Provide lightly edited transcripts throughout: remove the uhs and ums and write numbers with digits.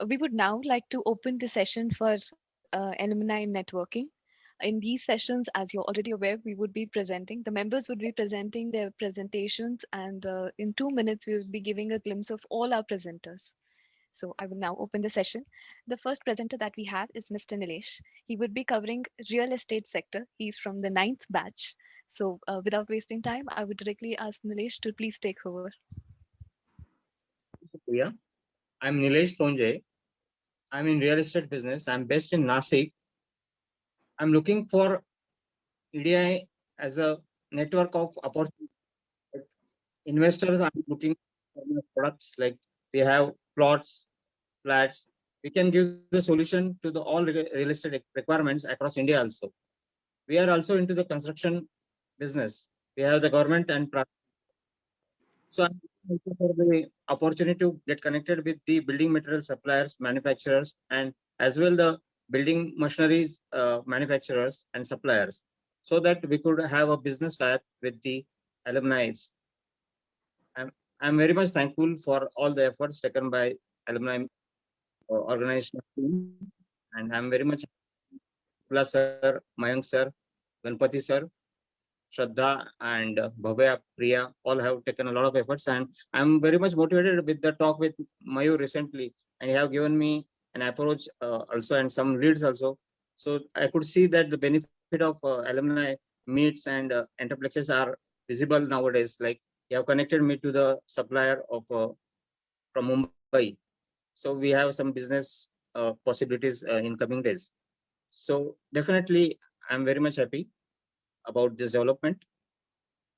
We would now like to open the session for alumni networking. In these sessions, as you're already aware, we would be presenting, the members would be presenting their presentations, and in 2 minutes, we will be giving a glimpse of all our presenters. So I will now open the session. The first presenter that we have is Mr. Nilesh. He would be covering real estate sector. He's from the ninth batch. So without wasting time, I would directly ask Nilesh to please take over. Priya. I'm Nilesh Sonjay. I'm in real estate business. I'm based in Nasik. I'm looking for EDI as a network of opportunity. Investors are looking for products like we have plots, flats. We can give the solution to the all real estate requirements across India also. We are also into the construction business. We have the government and so I'm looking for the opportunity to get connected with the building material suppliers, manufacturers, and as well the building machineries manufacturers and suppliers, so that we could have a business tie-up with the alumni. I'm very much thankful for all the efforts taken by alumni organization team, and I'm very much Plus sir, Mayank sir, Ganpati sir, Shraddha and Bhavya, Priya all have taken a lot of efforts, and I'm very much motivated with the talk with Mayur recently, and he have given me an approach also and some leads also. So I could see that the benefit of alumni meets and enterplexes are visible nowadays. Like you have connected me to the supplier of from Mumbai, so we have some business possibilities in coming days. So definitely, I'm very much happy about this development.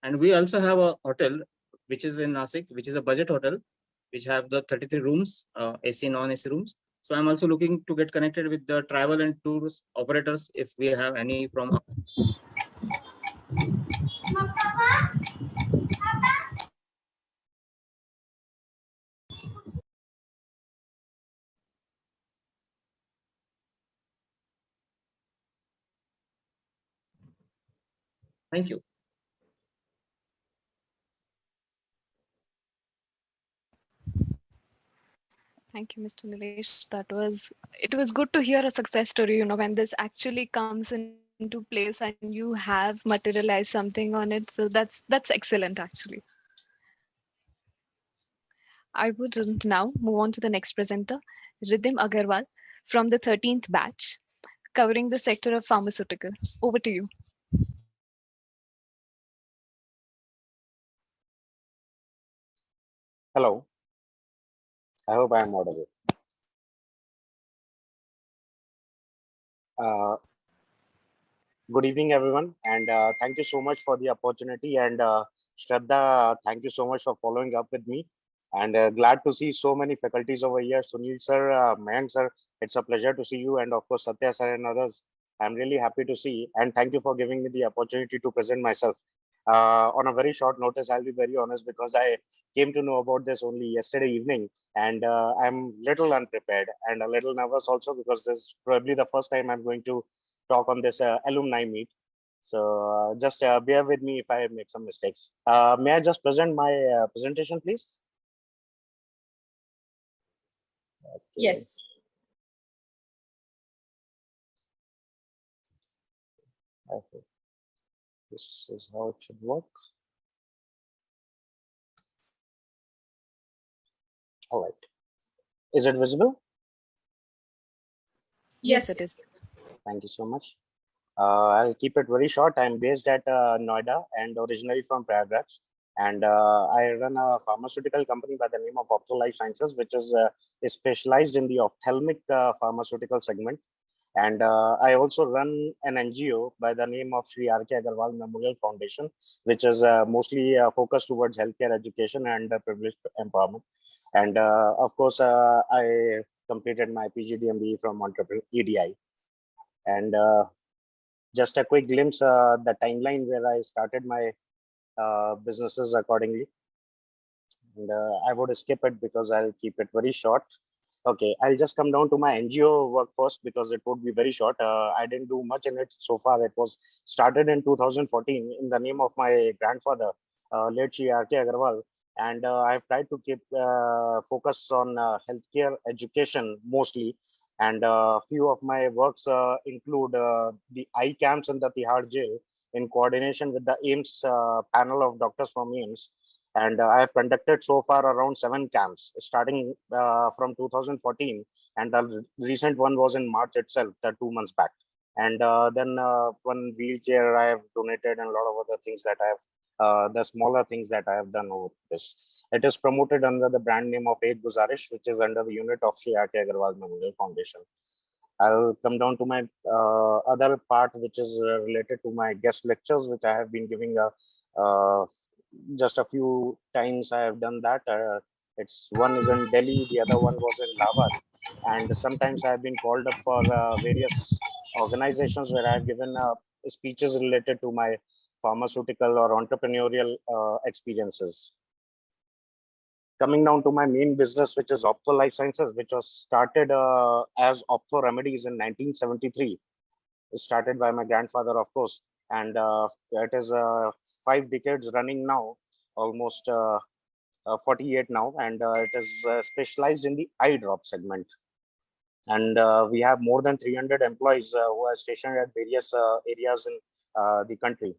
And we also have a hotel which is in Nasik, which is a budget hotel, which have the 33 rooms, AC, non-AC rooms. So I'm also looking to get connected with the travel and tours operators if we have any from. Thank you. Thank you, Mr. Nilesh. It was good to hear a success story, when this actually comes into place and you have materialized something on it. So that's excellent actually. I would now move on to the next presenter, Riddhim Agarwal from the 13th batch, covering the sector of pharmaceutical. Over to you. Hello, I hope I am audible. Uh, Good evening, everyone, and thank you so much for the opportunity. And Shraddha, thank you so much for following up with me. And glad to see so many faculties over here. Sunil sir, Mayank sir, it's a pleasure to see you. And of course, Satya sir and others. I'm really happy to see. And thank you for giving me the opportunity to present myself. On a very short notice, I'll be very honest because I came to know about this only yesterday evening, and I'm little unprepared and a little nervous also because this is probably the first time I'm going to talk on this alumni meet. So just bear with me if I make some mistakes. May I just present my presentation, please? Okay. Yes. Okay. This is how it should work. All right. Is it visible? Yes, it is. Thank you so much. I'll keep it very short. I'm based at Noida and originally from Prayagraj. And I run a pharmaceutical company by the name of Opto Life Sciences, which is specialized in the ophthalmic pharmaceutical segment. And I also run an NGO by the name of Sri R.K. Agarwal Memorial Foundation, which is mostly focused towards healthcare education and privileged empowerment. And of course, I completed my PGDMBE from Entrepreneur EDI. And just a quick glimpse, the timeline where I started my businesses accordingly. And I would skip it because I'll keep it very short. Okay, I'll just come down to my NGO work first because it would be very short. I didn't do much in it so far. It was started in 2014 in the name of my grandfather, late Shri R.K. Agarwal. and I've tried to keep focus on healthcare education mostly. And a few of my works include the eye camps in the Tihar jail in coordination with the AIMS panel of doctors from AIMS. And I have conducted so far around 7 camps, starting from 2014. And the recent one was in March itself, the 2 months back. And then one wheelchair I have donated, and a lot of other things that I have, the smaller things that I have done over this. It is promoted under the brand name of Ek Guzarish, which is under the unit of Shri R.K. Agarwal Memorial Foundation. I'll come down to my other part, which is related to my guest lectures, which I have been giving just a few times. I have done that. It's one is in Delhi, the other one was in Lavar, and sometimes I have been called up for various organizations where I have given speeches related to my pharmaceutical or entrepreneurial experiences. Coming down to my main business, which is Opto Life Sciences, which was started as Opto Remedies in 1973. Started by my grandfather, of course, and it is 5 decades running now, almost 48 now, and it is specialized in the eye drop segment. And we have more than 300 employees who are stationed at various areas in the country.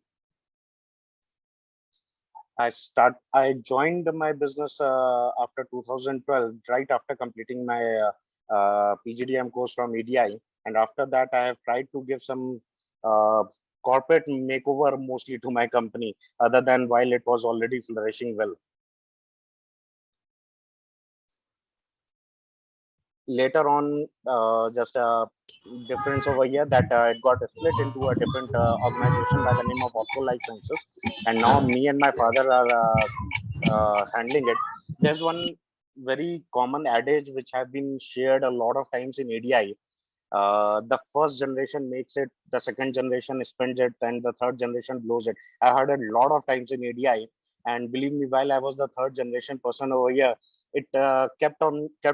I joined my business after 2012, right after completing my PGDM course from EDI. And after that, I have tried to give some corporate makeover mostly to my company, other than while it was already flourishing well. Later on, just a difference over here that it got split into a different organization by the name of Opto Life Sciences, and now me and my father are handling it. There's one very common adage which have been shared a lot of times in ADI. The first generation makes it, the second generation spends it, and the third generation blows it. I heard a lot of times in ADI, and believe me, while I was the third generation person over here, it kept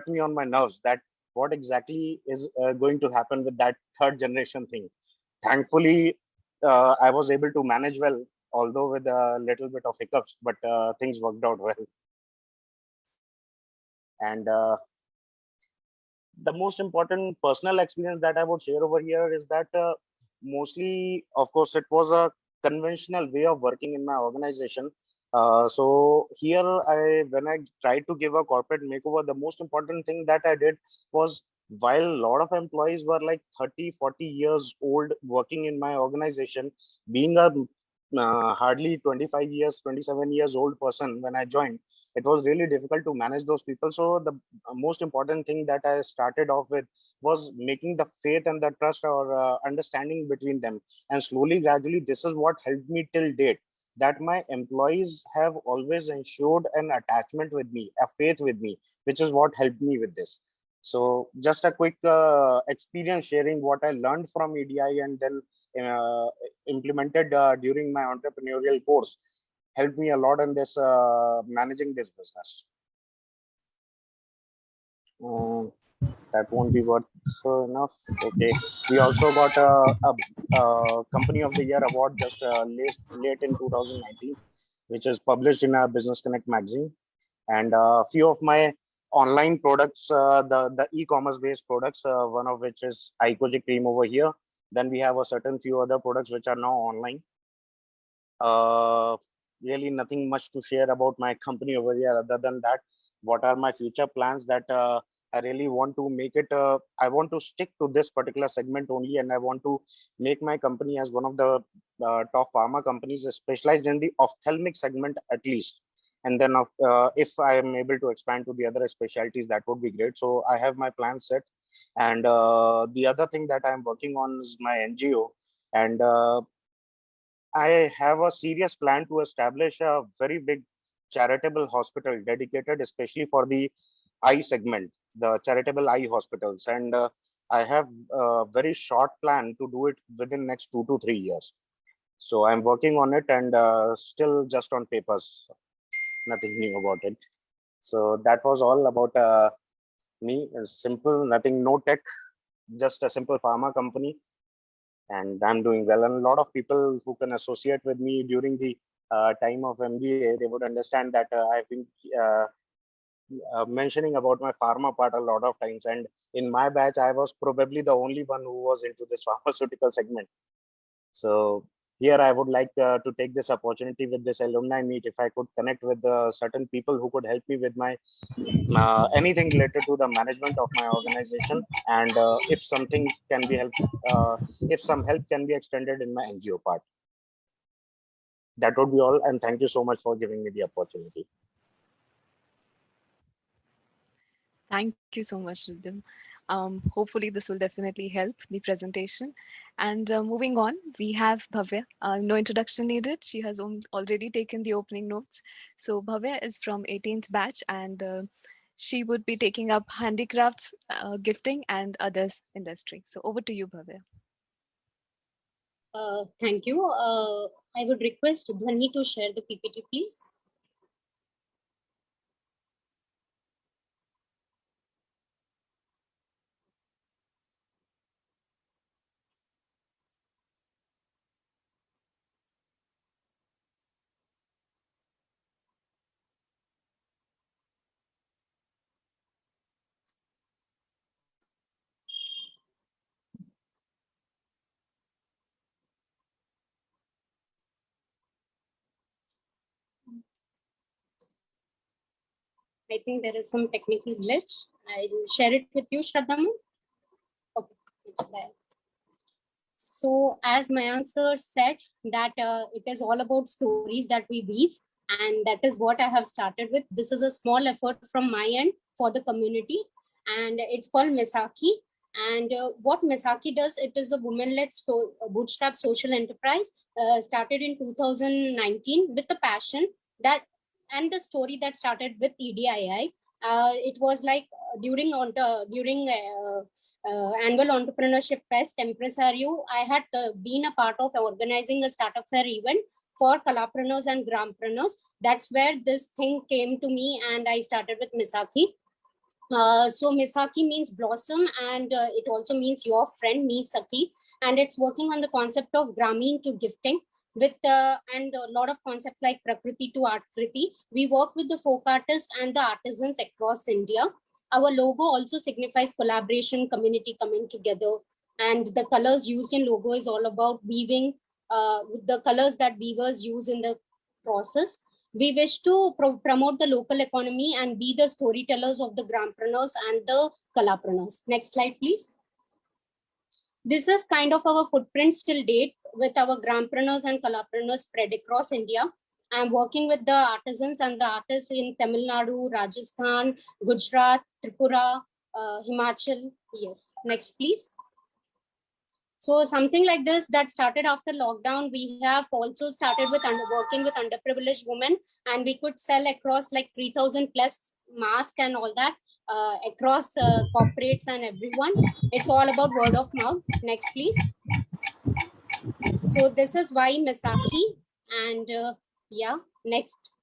me on my nerves that what exactly is going to happen with that third generation thing. Thankfully, I was able to manage well, although with a little bit of hiccups, but things worked out well. And the most important personal experience that I would share over here is that mostly, of course, it was a conventional way of working in my organization. So here, when I tried to give a corporate makeover, the most important thing that I did was, while a lot of employees were like 30, 40 years old working in my organization, being a hardly 25 years, 27 years old person when I joined, it was really difficult to manage those people. So the most important thing that I started off with was making the faith and the trust or understanding between them. And slowly, gradually, this is what helped me till date, that my employees have always ensured an attachment with me, a faith with me, which is what helped me with this. So just a quick experience sharing what I learned from EDI and then implemented during my entrepreneurial course helped me a lot in this managing this business. That won't be worth enough. Okay, we also got a company of the year award just late in 2019, which is published in our Business Connect magazine. And a few of my online products, the e-commerce based products, one of which is Icoji cream over here. Then we have a certain few other products which are now online. Really nothing much to share about my company over here, other than that, what are my future plans, that I really want to make it, I want to stick to this particular segment only, and I want to make my company as one of the top pharma companies specialized in the ophthalmic segment at least. And then if I am able to expand to the other specialties, that would be great. So I have my plan set. And the other thing that I'm working on is my NGO. And I have a serious plan to establish a very big charitable hospital dedicated especially for the eye segment, the charitable eye hospitals. And I have a very short plan to do it within next 2 to 3 years. So I'm working on it, and still just on papers, nothing new about it. So that was all about me. Simple, nothing, no tech, just a simple pharma company. And I'm doing well. And a lot of people who can associate with me during the time of MBA, they would understand that I've been mentioning about my pharma part a lot of times. And in my batch, I was probably the only one who was into this pharmaceutical segment. So here I would like to take this opportunity with this alumni meet, if I could connect with certain people who could help me with my anything related to the management of my organization, and if something can be helped, if some help can be extended in my NGO part. That would be all, and thank you so much for giving me the opportunity. Thank you so much, Riddhim. Hopefully this will definitely help the presentation. And moving on, we have Bhavya. No introduction needed. She has already taken the opening notes. So Bhavya is from 18th batch, and she would be taking up handicrafts, gifting, and others industry. So over to you, Bhavya. Thank you. I would request Dhwani to share the PPT, please. I think there is some technical glitch. I'll share it with you, Shraddha. Okay, it's there. So as Mayank sir said, that it is all about stories that we weave, and that is what I have started with. This is a small effort from my end for the community, and it's called Misaki. And what Misaki does, it is a women-led bootstrap social enterprise started in 2019 with the passion that, and the story that started with EDII. It was like during annual entrepreneurship fest Empresario, I had been a part of organizing a startup fair event for Kalapreneurs and Grampreneurs. That's where this thing came to me, and I started with Misaki. So Misaki means blossom, and it also means your friend, me Saki, and it's working on the concept of Grameen to gifting with and a lot of concepts like Prakriti to Artkriti. We work with the folk artists and the artisans across India. Our logo also signifies collaboration, community coming together, and the colors used in logo is all about weaving the colors that weavers use in the process. We wish to promote the local economy and be the storytellers of the grampreneurs and the kalapreneurs. Next slide, please. This is kind of our footprint till date with our grampreneurs and kalapreneurs spread across India. I'm working with the artisans and the artists in Tamil Nadu, Rajasthan, Gujarat, Tripura, Himachal. Yes, next please. So something like this that started after lockdown, we have also started with working with underprivileged women, and we could sell across like 3,000 plus masks and all that across corporates and everyone. It's all about word of mouth. Next, please. So this is why Misaki, and yeah, next.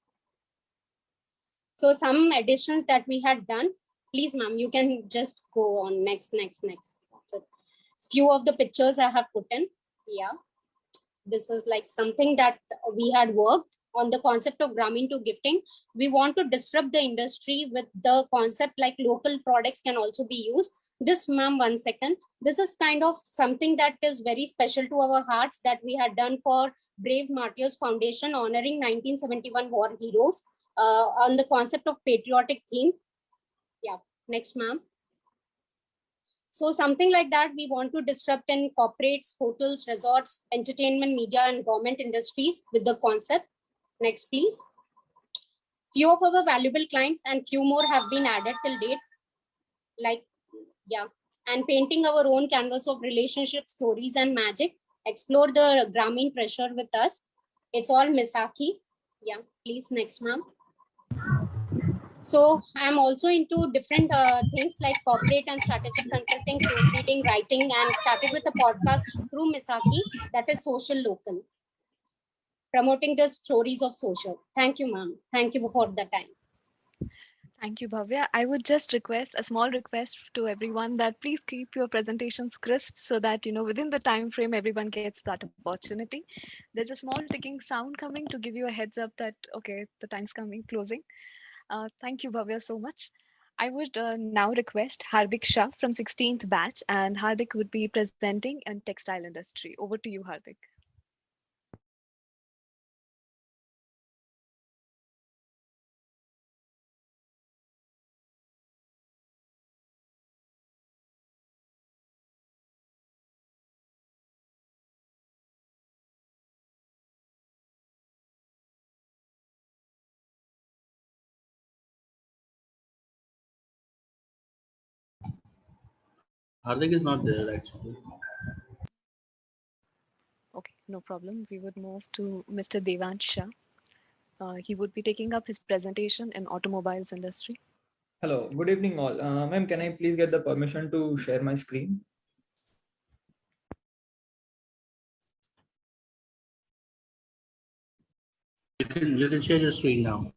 So some additions that we had done. Please, ma'am, you can just go on next. That's it. Few of the pictures I have put in. Yeah, this is like something that we had worked on the concept of Grameen to gifting. We want to disrupt the industry with the concept like local products can also be used. This, ma'am, 1 second. This is kind of something that is very special to our hearts that we had done for Brave Martyrs Foundation honoring 1971 war heroes on the concept of patriotic theme. Yeah, next, ma'am. So something like that we want to disrupt in corporates, hotels, resorts, entertainment, media, and government industries with the concept. Next, please. Few of our valuable clients and few more have been added till date. Like, yeah, and painting our own canvas of relationship, stories, and magic. Explore the Grameen treasure with us. It's all Misaki. Yeah, please, next, ma'am. So I'm also into different things like corporate and strategic consulting, proofreading, writing, and started with a podcast through Misaki that is social local, promoting the stories of social. Thank you, ma'am. Thank you for the time. Thank you, Bhavya. I would just request a small request to everyone that please keep your presentations crisp so that within the time frame everyone gets that opportunity. There's a small ticking sound coming to give you a heads up that okay, the time's coming, closing. Thank you, Bhavya, so much. I would now request Hardik Shah from 16th batch, and Hardik would be presenting in textile industry. Over to you, Hardik. Hardik is not there actually. Okay, no problem. We would move to Mr. Devansh Shah. He would be taking up his presentation in automobiles industry. Hello, good evening all. Ma'am, can I please get the permission to share my screen? You can share your screen now.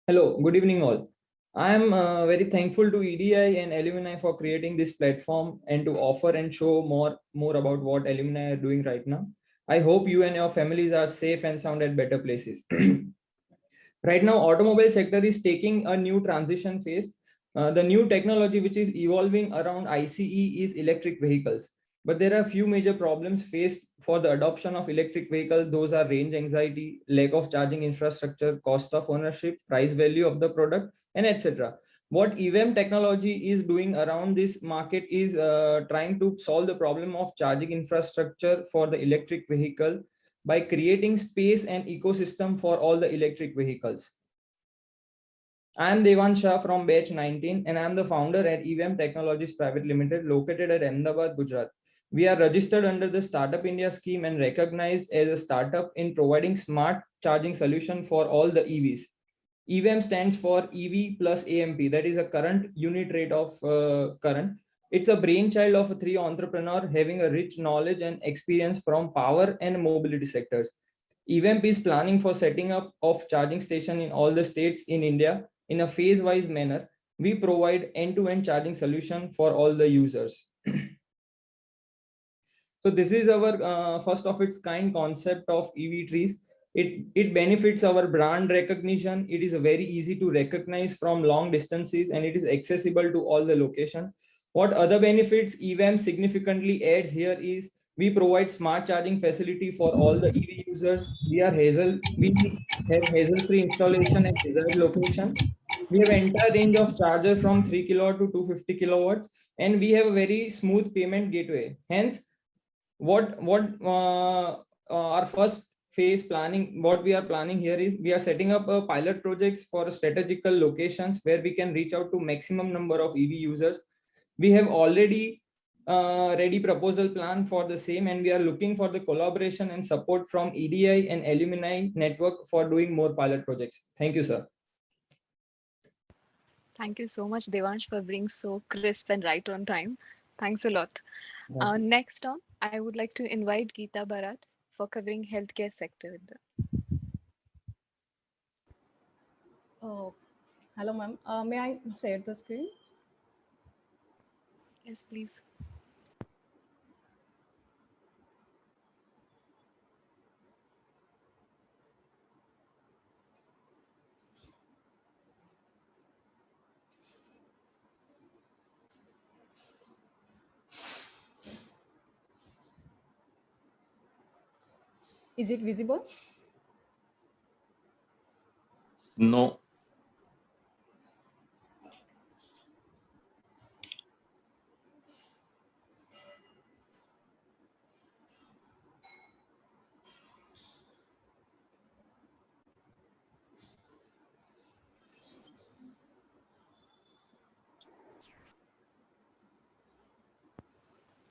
Hello, good evening all. I am very thankful to EDI and Alumni for creating this platform and to offer and show more about what Alumni are doing right now. I hope you and your families are safe and sound at better places. Right now, automobile sector is taking a new transition phase. The new technology which is evolving around ICE is electric vehicles. But there are a few major problems faced for the adoption of electric vehicles. Those are range anxiety, lack of charging infrastructure, cost of ownership, price value of the product, and etc. What EVM technology is doing around this market is trying to solve the problem of charging infrastructure for the electric vehicle by creating space and ecosystem for all the electric vehicles. I am Devansh Shah from batch 19 and I am the founder at EVM Technologies Private Limited located at Ahmedabad, Gujarat. We are registered under the Startup India scheme and recognized as a startup in providing smart charging solution for all the EVs. EVM stands for EV plus AMP, that is a current unit rate of current. It's a brainchild of three entrepreneurs having a rich knowledge and experience from power and mobility sectors. EVMP is planning for setting up of charging station in all the states in India in a phase-wise manner. We provide end-to-end charging solution for all the users. So this is our first of its kind concept of EV trees. It benefits our brand recognition. It is very easy to recognize from long distances and it is accessible to all the location. What other benefits EVM significantly adds here is we provide smart charging facility for all the EV users. We have hassle-free installation at desired location. We have entire range of charger from 3 kilowatt to 250 kilowatts, and we have a very smooth payment gateway. Hence, what our first phase planning, what we are planning here is we are setting up a pilot projects for strategical locations where we can reach out to maximum number of EV users. We have already ready proposal plan for the same, and we are looking for the collaboration and support from EDI and Alumni network for doing more pilot projects. Thank you, sir. Thank you so much, Devansh, for being so crisp and right on time. Thanks a lot. Next on, I would like to invite Geeta Bharat for covering healthcare sector. Hello, ma'am. May I share the screen? Yes, please. Is it visible? No.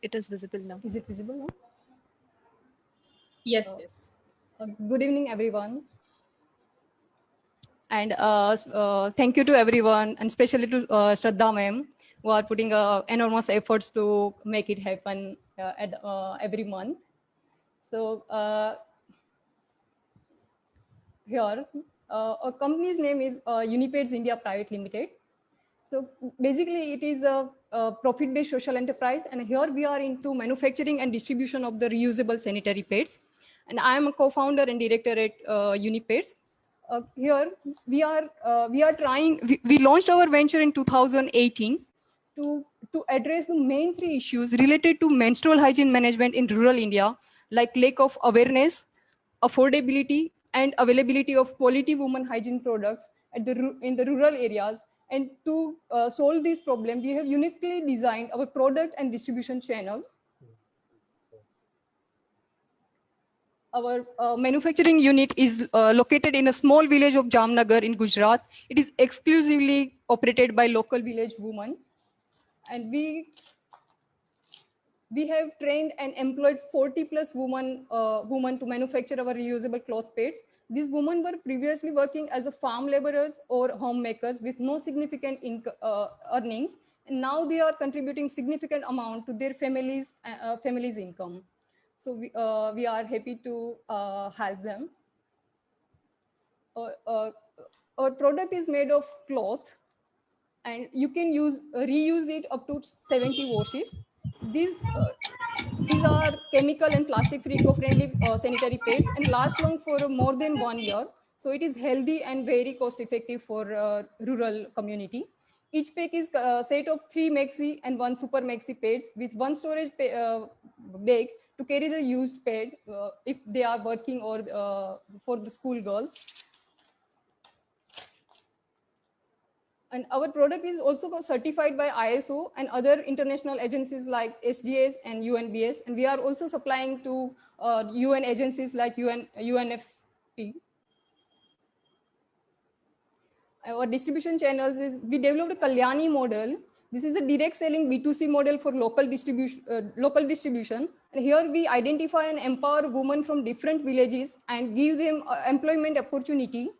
It is visible now. Is it visible now? Yes, yes. Good evening, everyone. And thank you to everyone, and especially to Shraddha ma'am, who are putting enormous efforts to make it happen every month. So here, our company's name is Unipaids India Private Limited. So basically, it is a profit-based social enterprise, and here we are into manufacturing and distribution of the reusable sanitary pads. And I am a co-founder and director at Unipaids. Here we are trying. We launched our venture in 2018 to address the main three issues related to menstrual hygiene management in rural India, like lack of awareness, affordability, and availability of quality women hygiene products in the rural areas. And to solve this problem, we have uniquely designed our product and distribution channel. Our manufacturing unit is located in a small village of Jamnagar in Gujarat. It is exclusively operated by local village women. And we have trained and employed 40 plus women to manufacture our reusable cloth pads. These women were previously working as a farm laborers or homemakers with no significant earnings, and now they are contributing significant amount to their families' income. So we are happy to help them. Our product is made of cloth, and you can reuse it up to 70 washes. These are chemical and plastic-free eco-friendly sanitary pads and last long for more than 1 year. So it is healthy and very cost-effective for rural community. Each pack is a set of 3 maxi and 1 super maxi pads with 1 storage bag to carry the used pad if they are working or for the school girls. And our product is also certified by ISO and other international agencies like SGS and UNBS. And we are also supplying to UN agencies like UNFP. Our distribution channels is, we developed a Kalyani model. This is a direct selling B2C model for local distribution. And here we identify and empower women from different villages and give them employment opportunity.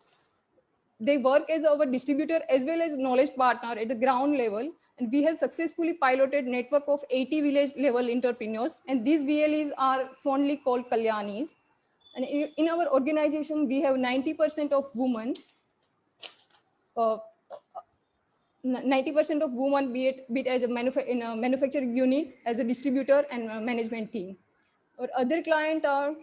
They work as our distributor as well as knowledge partner at the ground level. And we have successfully piloted network of 80 village level entrepreneurs. And these VLEs are fondly called Kalyanis. And in our organization, we have 90% of women. 90% of women be it as in a manufacturing unit, as a distributor and a management team. Our other client are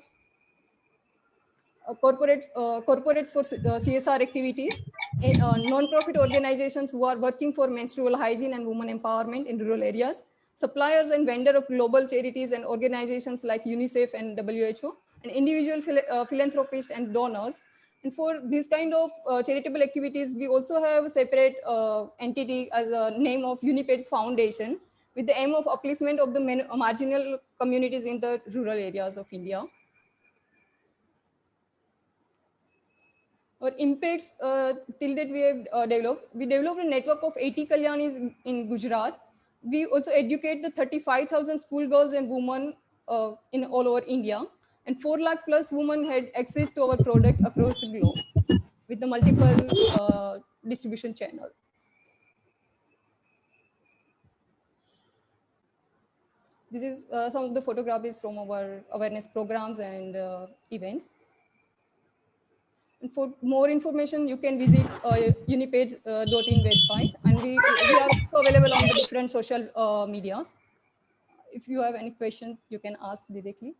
corporates for CSR activities, non-profit organizations who are working for menstrual hygiene and women empowerment in rural areas, suppliers and vendor of global charities and organizations like UNICEF and WHO, and individual philanthropists and donors. And for this kind of charitable activities, we also have a separate entity as a name of Unipaids Foundation with the aim of upliftment of the marginal communities in the rural areas of India. Our impacts till date we developed a network of 80 Kalyanis in Gujarat. We also educate the 35,000 schoolgirls and women in all over India. And 4 lakh plus women had access to our product across the globe with the multiple distribution channel. This is some of the photographies from our awareness programs and events. And for more information, you can visit unipaids.in website. And we are also available on the different social medias. If you have any questions, you can ask directly.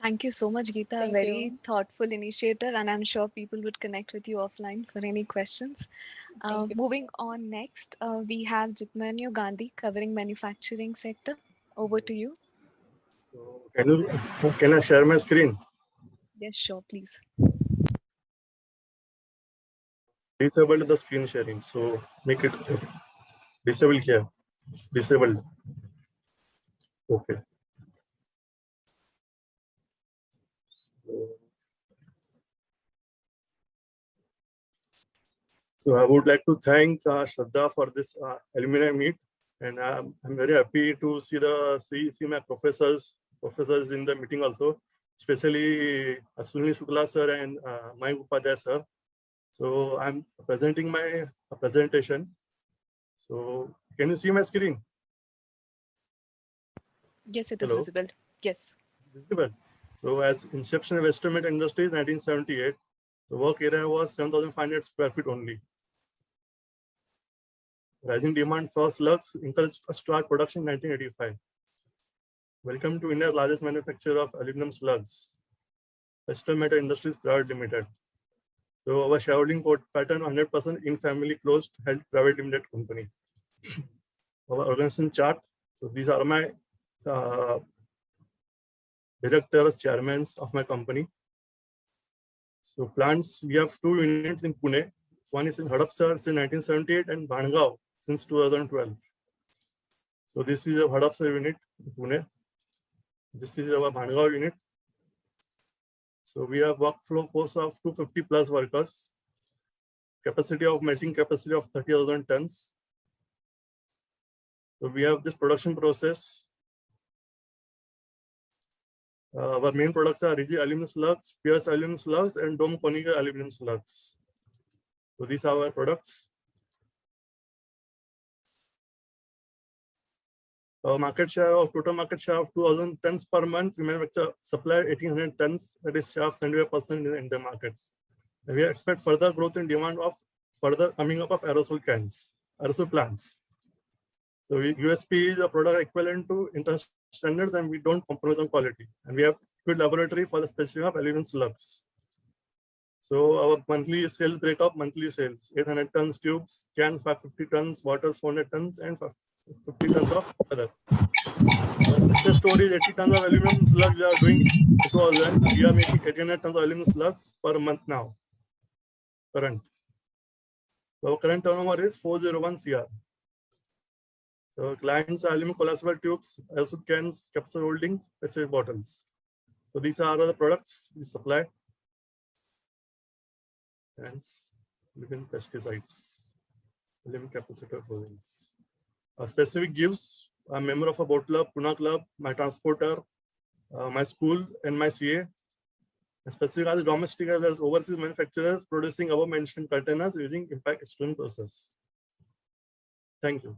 Thank you so much, Geeta. Thank Very you. thoughtful initiator, and I'm sure people would connect with you offline for any questions. Thank you. Moving on next, we have Jitmanya Gandhi covering manufacturing sector. Over to you. So can I share my screen? Yes, sure, please. Disabled the screen sharing, so make it disabled here. Disabled. Okay. So I would like to thank Shraddha for this alumni meet, and I'm very happy to see my professors in the meeting also, especially Sunil Shukla sir and Mayank Upadhyay sir. So I'm presenting my presentation. So can you see my screen? Yes, it is Hello? visible. Yes. Visible. So as inception of estimate industries 1978, the work area was 7,500 square feet only. Rising demand for slugs encouraged us to start production in 1985. Welcome to India's largest manufacturer of aluminum slugs, Western Metal Industries Private Limited. So our shareholding pattern 100% in family closed held private limited company. Our organization chart. So these are my directors, chairmen of my company. So plants, we have 2 units in Pune. One is in Hadapsar since 1978 and Bhangaon since 2012. So this is a Hadapsar unit in Pune. This is our Bhangaon unit. So we have workflow force of 250 plus workers. Capacity of melting capacity of 30,000 tons. So we have this production process. Our main products are rigid aluminum slugs, pierced aluminum slugs, and dome conical aluminum slugs. So these are our products. Our market share of total market share of 2,000 tons per month. We manufacture supply 1,800 tons. That is share of 75% in the Indian markets. And we expect further growth in demand of further coming up of aerosol cans, aerosol plants. So USP is a product equivalent to international standards, and we don't compromise on quality. And we have good laboratory for the specification of aluminum slugs. So our monthly sales breakup, monthly sales, 800 tons tubes, cans 550 tons, waters 400 tons, and 50 tons of other. The success story is 80 tons of aluminum slugs we are doing 2000. We are making 800 tons of aluminum slugs per month now. Current. So our current turnover is 401 CR. So clients are aluminum collapsible tubes, aerosol cans, capsule holdings, specific bottles. So these are the products we supply. And living pesticides, living capacitor holdings. Specific gives, I'm a member of a boat club, Pune club, my transporter, my school, and my CA. Specific as domestic as well as overseas manufacturers producing above mentioned containers using impact extrusion process. Thank you.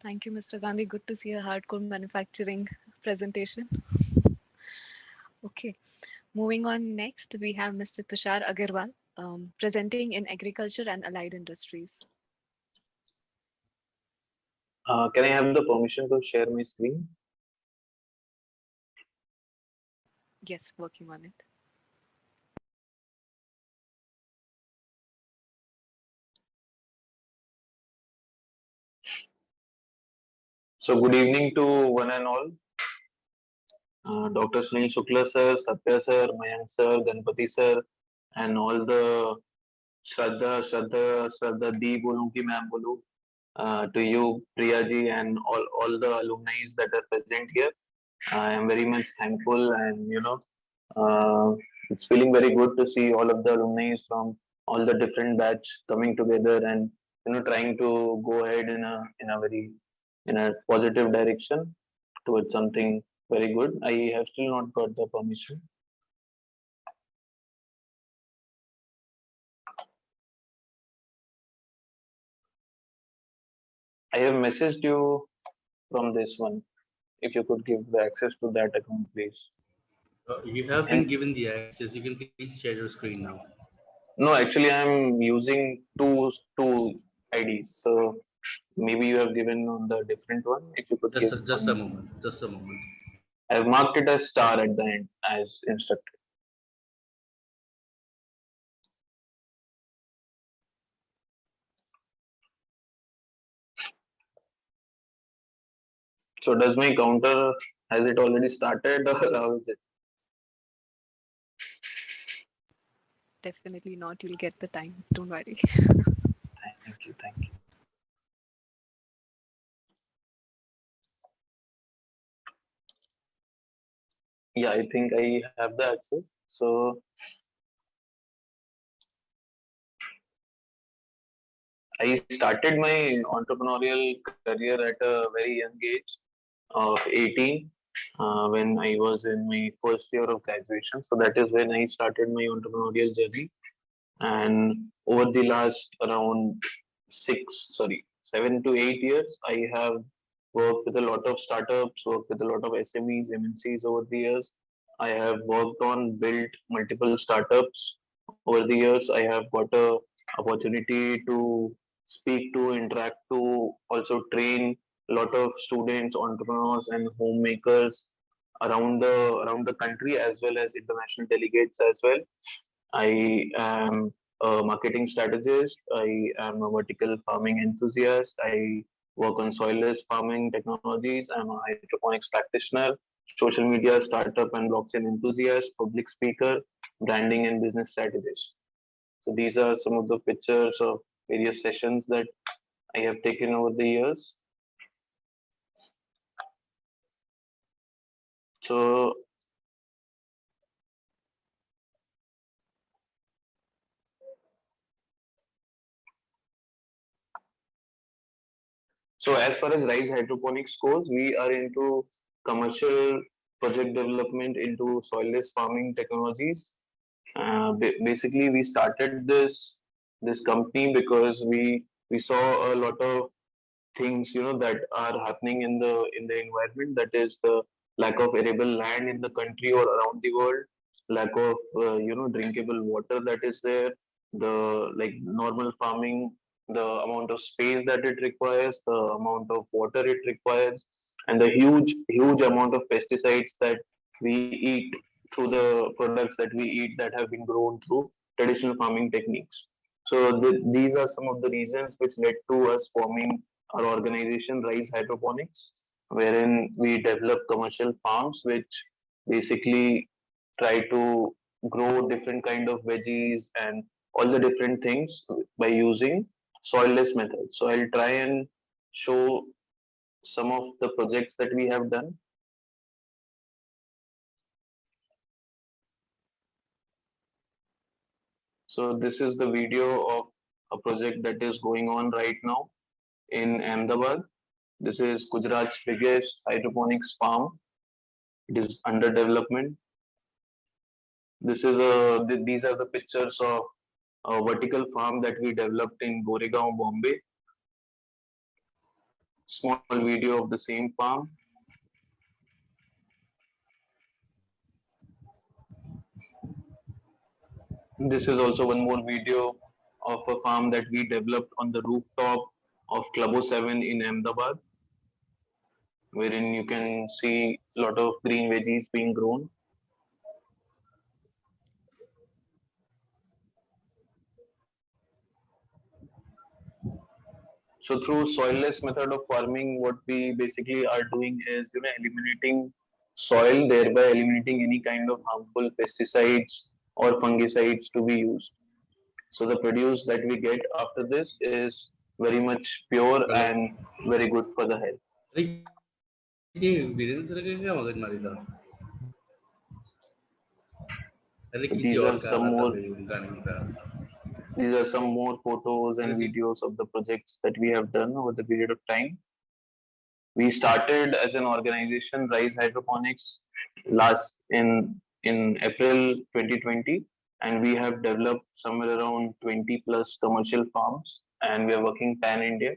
Thank you, Mr. Gandhi. Good to see a hardcore manufacturing presentation. Okay. Moving on next, we have Mr. Tushar Agarwal presenting in agriculture and allied industries. Can I have the permission to share my screen? Yes, working on it. So good evening to one and all. Dr. Sunil Shukla sir, Satya sir, Mayank sir, Ganpati sir, and all the Shraddha Di bolu ki main bolu, to you, Priya ji, and all the alumni that are present here. I am very much thankful, and it's feeling very good to see all of the alumni from all the different batch coming together and trying to go ahead in a positive direction towards something very good. I have still not got the permission. I have messaged you from this one. If you could give the access to that account, please. You have been given the access. You can please share your screen now. No, actually, I'm using two IDs. So maybe you have given on the different one. If you could Just a moment. Just a moment. I have marked it as star at the end as instructed. So does my counter, has it already started or how is it? Definitely not. You'll get the time. Don't worry. Thank you. Thank you. Yeah, I think I have the access. So I started my entrepreneurial career at a very young age of 18 when I was in my first year of graduation. So that is when I started my entrepreneurial journey. And over the last around 7 to 8 years, I have worked with a lot of startups, worked with a lot of SMEs, MNCs over the years. I have worked on built multiple startups over the years. I have got a opportunity to speak to, interact to, also train a lot of students, entrepreneurs, and homemakers around the country, as well as international delegates as well. I am a marketing strategist. I am a vertical farming enthusiast. I work on soilless farming technologies. I'm a hydroponics practitioner, social media startup and blockchain enthusiast, public speaker, branding and business strategist. So these are some of the pictures of various sessions that I have taken over the years. So So as far as Rise Hydroponics goes, we are into commercial project development into soilless farming technologies. Basically, we started this company because we saw a lot of things that are happening in the environment. That is the lack of arable land in the country or around the world, lack of drinkable water that is there, the like normal farming, the amount of space that it requires, the amount of water it requires, and the huge amount of pesticides that we eat through the products that we eat that have been grown through traditional farming techniques. So these are some of the reasons which led to us forming our organization Rise Hydroponics, wherein we develop commercial farms which basically try to grow different kind of veggies and all the different things by using soilless methods. So I'll try and show some of the projects that we have done. So this is the video of a project that is going on right now in Ahmedabad. This is Gujarat's biggest hydroponics farm. It is under development. These are the pictures of a vertical farm that we developed in Goregaon, Bombay. Small video of the same farm. This is also one more video of a farm that we developed on the rooftop of Club 07 in Ahmedabad, wherein you can see a lot of green veggies being grown. So through soilless method of farming, what we basically are doing is eliminating soil, thereby eliminating any kind of harmful pesticides or fungicides to be used. So the produce that we get after this is very much pure and very good for the health. These are some more photos and videos of the projects that we have done over the period of time. We started as an organization, Rise Hydroponics, last in April 2020, and we have developed somewhere around 20 plus commercial farms, and we are working pan India.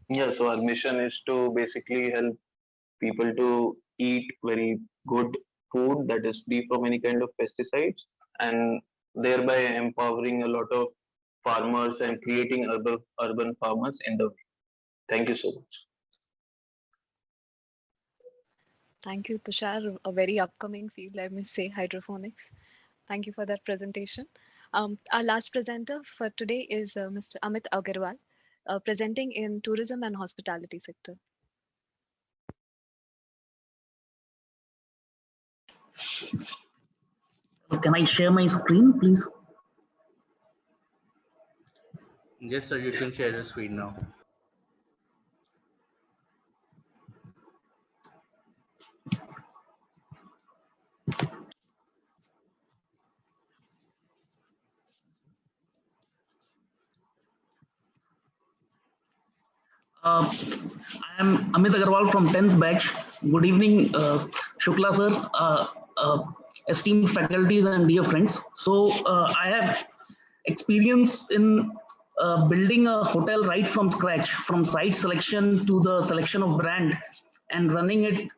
Yeah, so our mission is to basically help people to eat very good food that is free from any kind of pesticides, and thereby empowering a lot of farmers and creating urban farmers in the way. Thank you so much. Thank you, Tushar. A very upcoming field, I must say, hydroponics. Thank you for that presentation. Our last presenter for today is Mr. Amit Agarwal, presenting in tourism and hospitality sector. Can I share my screen, please? Yes, sir, you can share the screen now. I am Amit Agarwal from 10th batch. Good evening, Shukla sir, esteemed faculties and dear friends. So I have experience in building a hotel right from scratch, from site selection to the selection of brand and running it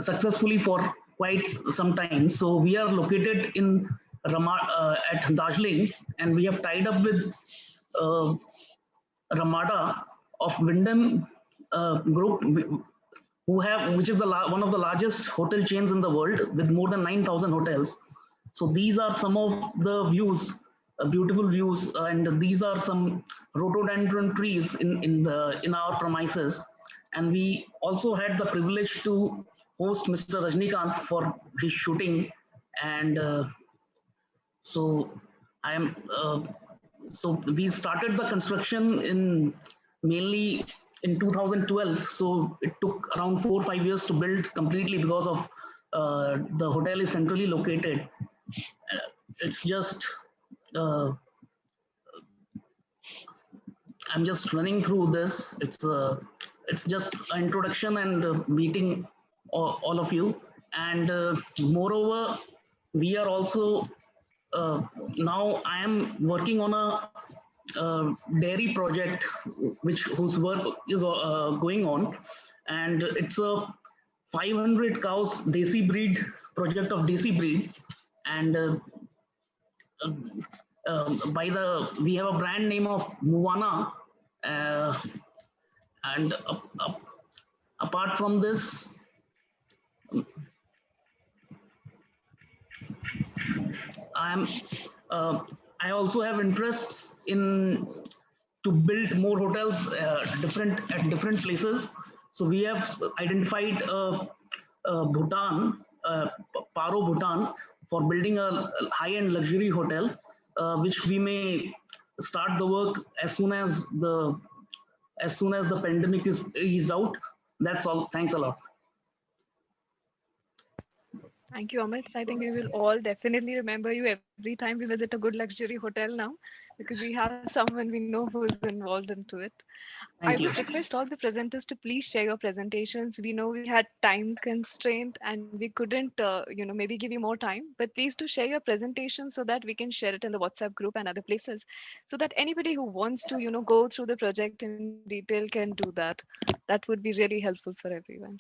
successfully for quite some time. So we are located in at Darjeeling, and we have tied up with Ramada of Wyndham Group, which is one of the largest hotel chains in the world with more than 9,000 hotels. So these are some of the views, beautiful views, and these are some rhododendron trees in our premises. And we also had the privilege to host Mr. Rajnikant for his shooting, and so I am. So we started the construction mainly in 2012. So it took around 4 or 5 years to build completely because of the hotel is centrally located. It's just I'm just running through this. It's just an introduction and meeting all of you. And moreover, we are also now I am working on a dairy project whose work is going on, and it's a 500 cows desi breed project of desi breeds, and we have a brand name of Moana, and apart from this, I also have interests to build more hotels at different places. So we have identified Bhutan, Paro, Bhutan, for building a high-end luxury hotel, which we may start the work as soon as the pandemic is eased out. That's all. Thanks a lot. Thank you, Amit. I think we will all definitely remember you every time we visit a good luxury hotel now, because we have someone we know who is involved into it. I would request all the presenters to please share your presentations. We know we had time constraint and we couldn't, maybe give you more time, but please do share your presentation so that we can share it in the WhatsApp group and other places, so that anybody who wants to, go through the project in detail can do that. That would be really helpful for everyone.